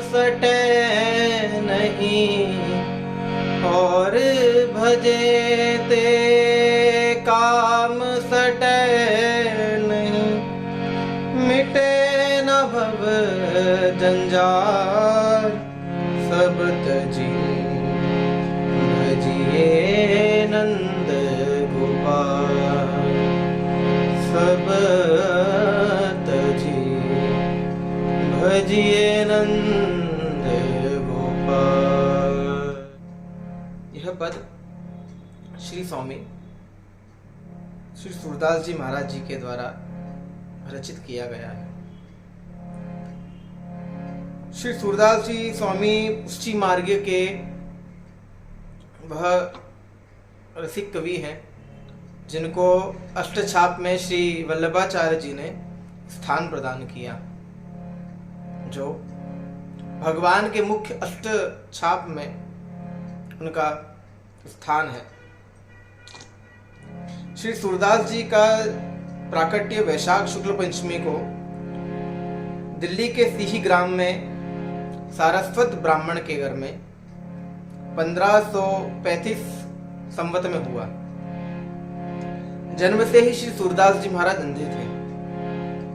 सटे नहीं, और भजे ते काम सटे नहीं। मिटे न भव जंजाल सब तजी, भजिए नंद गोपाल सब तजी, भजिए नंद गोपाल। यह पद श्री स्वामी श्री सूरदास जी महाराज जी के द्वारा रचित किया गया है। श्री सूरदास जी स्वामी पुष्टि मार्ग के वह रसिक कवि हैं जिनको अष्टछाप में श्री वल्लभाचार्य जी ने स्थान प्रदान किया, जो भगवान के मुख्य अष्ट छाप में उनका स्थान है। श्री सूरदास जी का प्राकट्य वैशाख शुक्ल पंचमी को दिल्ली के सिही ग्राम में सारस्वत ब्राह्मण के घर में 1535 संवत में हुआ। जन्म से ही श्री सूरदास जी महाराज अंधे थे,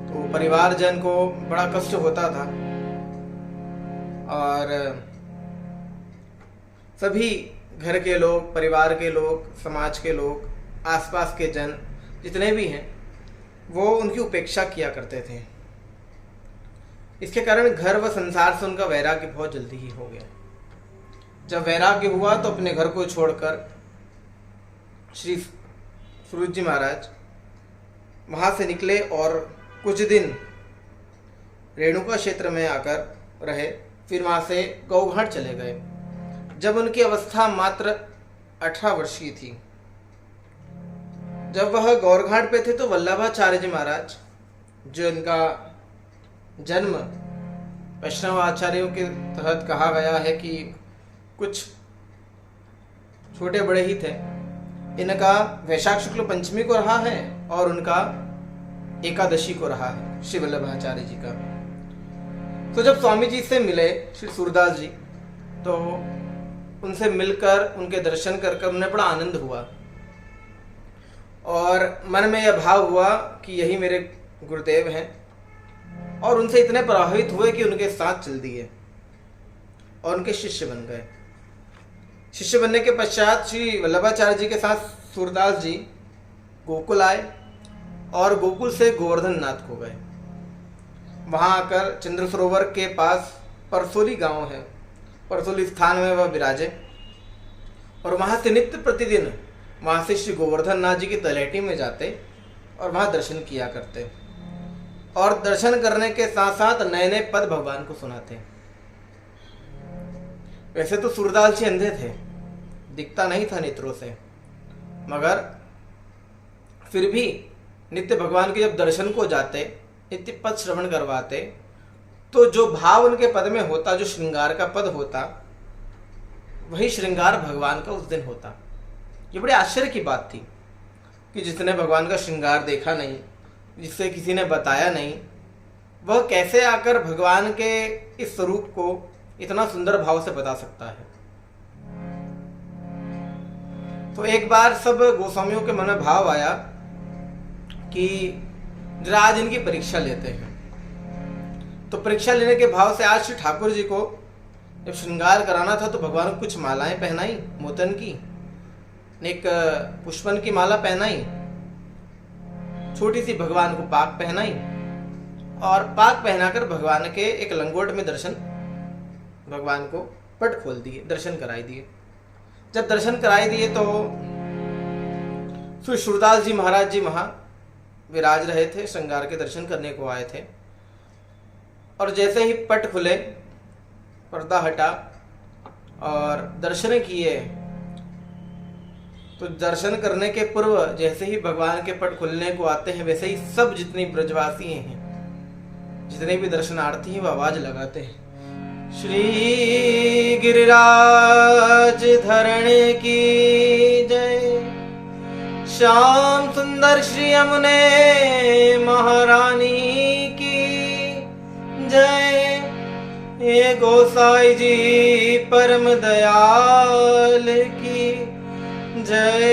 तो परिवारजन को बड़ा कष्ट होता था और सभी घर के लोग, परिवार के लोग, समाज के लोग, आसपास के जन जितने भी हैं वो उनकी उपेक्षा किया करते थे। इसके कारण घर व संसार से उनका वैराग्य बहुत जल्दी ही हो गया। जब वैराग्य हुआ तो अपने घर को छोड़कर श्री सूरज जी महाराज वहाँ से निकले और कुछ दिन रेणुका क्षेत्र में आकर रहे, फिर वहाँ से गौघाट चले गए। जब उनकी अवस्था मात्र 18 वर्ष की थी, जब वह गौरघाट पे थे तो वल्लभाचार्य जी महाराज, जो इनका जन्म वैष्णव आचार्यों के तहत कहा गया है कि कुछ छोटे बड़े ही थे, इनका वैशाख शुक्ल पंचमी को रहा है और उनका एकादशी को रहा है श्री वल्लभाचार्य जी का। तो जब स्वामी जी से मिले श्री सूरदास जी, तो उनसे मिलकर उनके दर्शन कर उन्हें बड़ा आनंद हुआ और मन में यह भाव हुआ कि यही मेरे गुरुदेव हैं, और उनसे इतने प्रभावित हुए कि उनके साथ चल दिए और उनके शिष्य बन गए। शिष्य बनने के पश्चात श्री वल्लभाचार्य जी के साथ सूरदास जी गोकुल आए और गोकुल से गोवर्धन नाथ को गए। वहाँ आकर चंद्र सरोवर के पास परसोली गांव है, परसोली स्थान में वह विराजे और वहाँ से नित्य प्रतिदिन वहाँ से श्री गोवर्धन नाथ जी की तलहटी में जाते और वहाँ दर्शन किया करते और दर्शन करने के साथ साथ नए नए पद भगवान को सुनाते। वैसे तो सूरदास जी अंधे थे, दिखता नहीं था नेत्रों से, मगर फिर भी नित्य भगवान के जब दर्शन को जाते, नित्य पद श्रवण करवाते, तो जो भाव उनके पद में होता, जो श्रृंगार का पद होता, वही श्रृंगार भगवान का उस दिन होता। ये बड़े आश्चर्य की बात थी कि जिसने भगवान का श्रृंगार देखा नहीं, जिससे किसी ने बताया नहीं, वह कैसे आकर भगवान के इस स्वरूप को इतना सुंदर भाव से बता सकता है। तो एक बार सब गोस्वामियों के मन में भाव आया कि जरा आज इनकी परीक्षा लेते हैं। तो परीक्षा लेने के भाव से आज श्री ठाकुर जी को जब श्रृंगार कराना था तो भगवान को कुछ मालाएं पहनाई, मोतन की, एक पुष्पन की माला पहनाई, छोटी सी भगवान को पाक पहनाई और पाक पहनाकर भगवान के एक लंगोट में दर्शन, भगवान को पट खोल दिए, दर्शन कराई दिए। जब दर्शन कराई दिए तो श्री सूरदास जी महाराज जी वहाँ विराज रहे थे, श्रृंगार के दर्शन करने को आए थे और जैसे ही पट खुले, पर्दा हटा और दर्शन किए, तो दर्शन करने के पूर्व जैसे ही भगवान के पट खुलने को आते हैं, वैसे ही सब जितनी ब्रजवासी हैं, जितने भी दर्शनार्थी हैं, वो आवाज लगाते हैं, श्री गिरिराज धरण की जय, श्याम सुंदर श्री यमुने महारानी की जय, हे गोसाई जी परम दयाल की जय।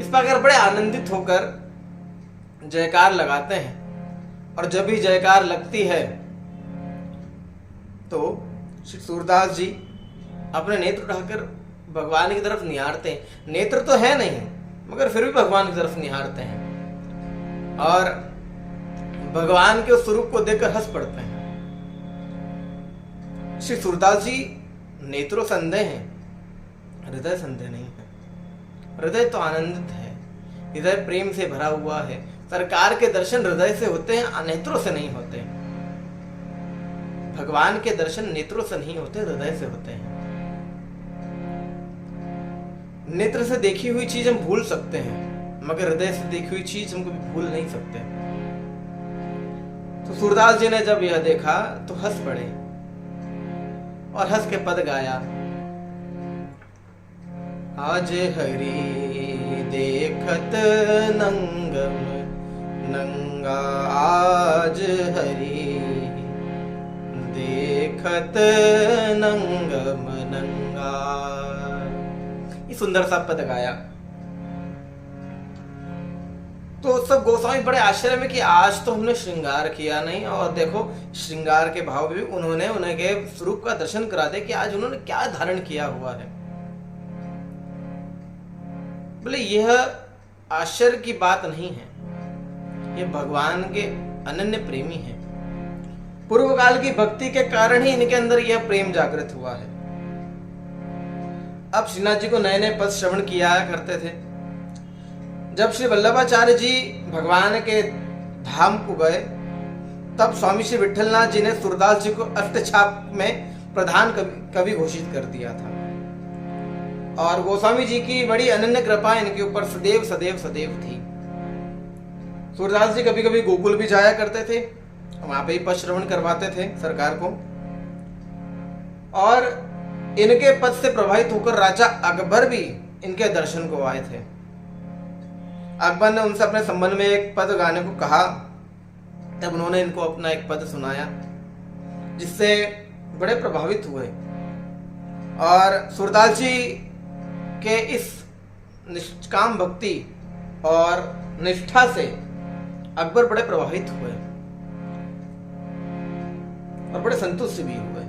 इस प्रकार बड़े आनंदित होकर जयकार लगाते हैं और जब भी जयकार लगती है तो श्री सूरदास जी अपने नेत्र उठाकर भगवान की तरफ निहारते हैं। नेत्र तो है नहीं मगर फिर भी भगवान की तरफ निहारते हैं और भगवान के उस स्वरूप को देखकर हंस पड़ते हैं। श्री सूरदास जी नेत्रों से अंधे हैं, हृदय से अंधे नहीं है। हृदय तो आनंदित है, हृदय प्रेम से भरा हुआ है। सरकार के दर्शन हृदय से होते हैं, नेत्रों से नहीं होते। भगवान के दर्शन नेत्रों से नहीं होते, हृदय से होते हैं। नेत्र से देखी हुई चीज हम भूल सकते हैं मगर हृदय से देखी हुई चीज हम कभी भूल नहीं सकते। तो सूरदास जी ने जब यह देखा तो हंस पड़े और हंस के पद गाया। आज हरि देखत नंगम नंगा, आज हरि देखत नंगम नंगा। ये सुंदर सा पद गाया तो सब गोस्वामी बड़े आश्चर्य में कि आज तो हमने श्रृंगार किया नहीं और देखो श्रृंगार के भाव भी उन्होंने उनके स्वरूप का दर्शन करा दे कि आज उन्होंने क्या धारण किया हुआ है। बोले यह आश्चर्य की बात नहीं है, ये भगवान के अनन्य प्रेमी हैं। पूर्व काल की भक्ति के कारण ही इनके अंदर यह प्रेम जागृत हुआ है। अब श्रीनाथ जी को नए नए पद श्रवण किया करते थे। जब श्री वल्लभाचार्य जी भगवान के धाम को गए तब स्वामी श्री विठलनाथ जी ने सूरदास जी को अष्टछाप में प्रधान कवि घोषित कर दिया था और गोस्वामी जी की बड़ी अनन्य कृपा इनके ऊपर सदैव सदैव सदैव थी। सूरदास जी कभी कभी गोकुल भी जाया करते थे, वहां पे ही पद श्रवण करवाते थे सरकार को और इनके पद से प्रभावित होकर राजा अकबर भी इनके दर्शन को आए थे। अकबर ने उनसे अपने संबंध में एक पद गाने को कहा, तब उन्होंने इनको अपना एक पद सुनाया जिससे बड़े प्रभावित हुए और सूरदास जी के इस निष्काम भक्ति और निष्ठा से अकबर बड़े प्रभावित हुए और बड़े संतुष्ट भी हुए।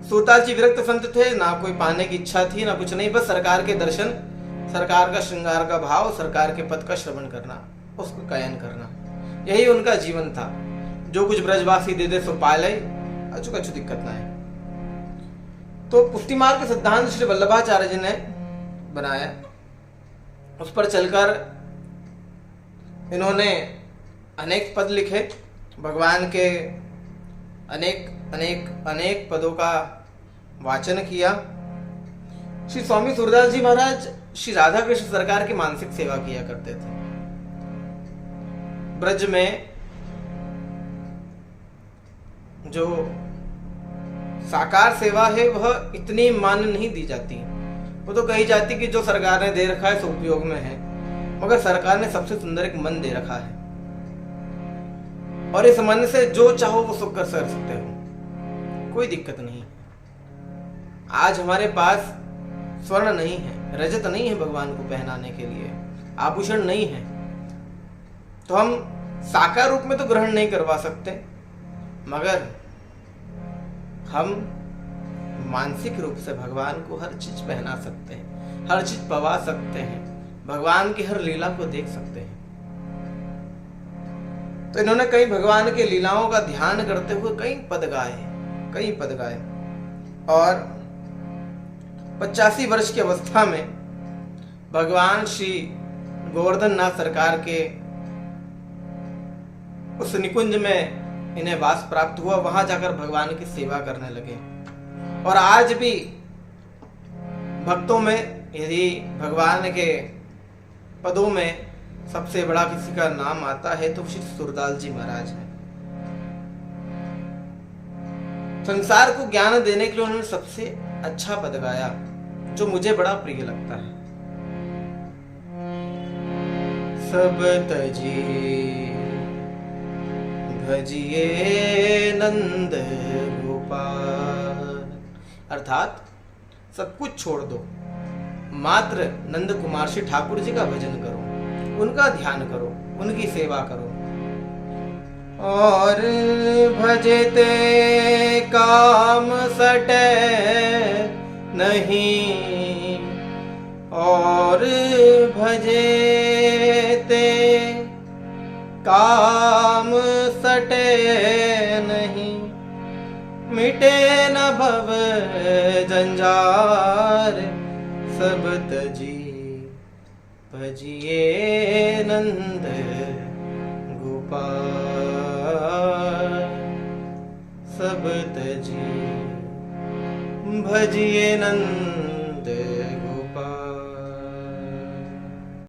सूरदास जी विरक्त संत थे, ना कोई पाने की इच्छा थी ना कुछ नहीं, बस सरकार के दर्शन, सरकार का श्रृंगार का भाव, सरकार के पद का श्रवण करना, उसको गायन करना, यही उनका जीवन था। जो कुछ ब्रजवासी दे दे सो पाले, अचू कछु दिक्कत ना है। तो पुष्टि मार्ग के सिद्धांत श्री वल्लभाचार्य जी ने बनाया, उस पर चलकर इन्होंने अनेक पद लिखे, भगवान के अनेक अनेक अनेक पदों का वाचन किया। श्री स्वामी सूरदास जी महाराज श्री राधा कृष्ण सरकार की मानसिक सेवा किया करते थे। ब्रज में जो साकार सेवा है वह इतनी मान नहीं दी जाती, वो तो कही जाती कि जो सरकार ने दे रखा है सो उपयोग में है, मगर सरकार ने सबसे सुंदर एक मन दे रखा है और इस मन से जो चाहो वो सब कर सकते हो, कोई दिक्कत नहीं। आज हमारे पास स्वर्ण नहीं है, रजत नहीं है भगवान को पहनाने के लिए, आभूषण नहीं है, तो हम साकार रूप में तो ग्रहण नहीं करवा सकते, मगर हम मानसिक रूप से भगवान को हर चीज पहना सकते हैं, हर चीज पवा सकते हैं, भगवान की हर लीला को देख सकते हैं। तो इन्होंने कई भगवान के लीलाओं का ध्यान करते हुए कई पद गाए और 85 वर्ष की अवस्था में भगवान श्री गोवर्धन नाथ सरकार के उस निकुंज में इन्हें वास प्राप्त हुआ, वहां जाकर भगवान की सेवा करने लगे। और आज भी भक्तों में यदि भगवान के पदों में सबसे बड़ा किसी का नाम आता है तो श्री सूरदास जी महाराज हैं। संसार को ज्ञान देने के लिए उन्होंने सबसे अच्छा पद गाया जो मुझे बड़ा प्रिय लगता है। सब तजी भजिए नंद गोपाल। अर्थात सब कुछ छोड़ दो, मात्र नंद कुमार श्री ठाकुर जी का भजन करो, उनका ध्यान करो, उनकी सेवा करो। और भजते काम सटे नहीं, और भजेते काम सटे नहीं, मिटे न भव जंजार सब तजी, भजिए नंद गोपाल सब तजी, भजिए नंद